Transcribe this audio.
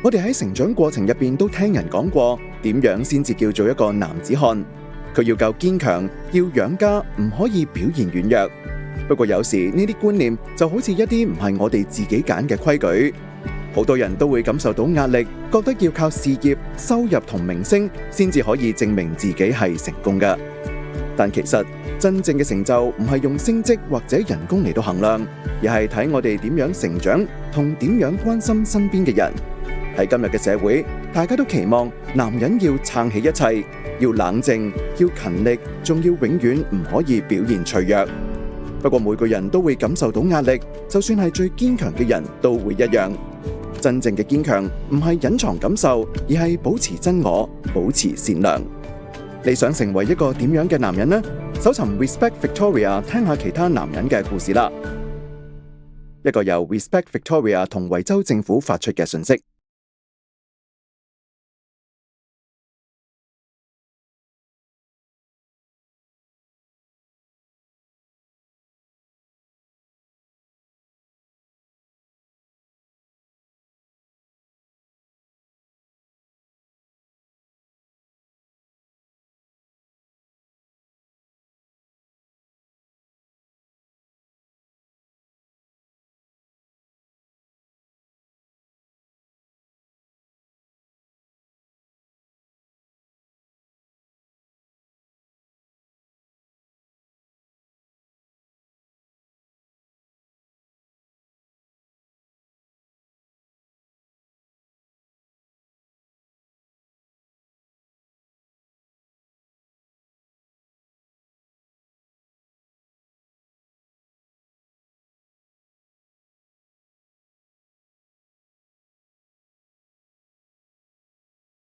我哋喺成長過程入邊都聽人講過，點樣先至叫做一個男子漢？佢要夠堅強，要養家，唔可以表現軟弱。不過有時呢啲觀念就好似一啲唔係我哋自己揀嘅規矩，好多人都會感受到壓力，覺得要靠事業、收入同名聲先至可以證明自己係成功嘅。但其實真正嘅成就唔係用升職或者人工嚟到衡量，而係睇我哋點樣成長同點樣關心身邊嘅人。喺今日嘅社會，大家都期望男人要撐起一切，要冷靜，要勤力，仲要永遠唔可以表現脆弱。不過每個人都會感受到壓力，就算係最堅強嘅人都會一樣。真正嘅堅強唔係隱藏感受，而係保持真我，保持善良。你想成為一個點樣嘅男人呢？搜尋 Respect Victoria， 聽下其他男人嘅故事啦。一個由 Respect Victoria 同維州政府發出嘅訊息。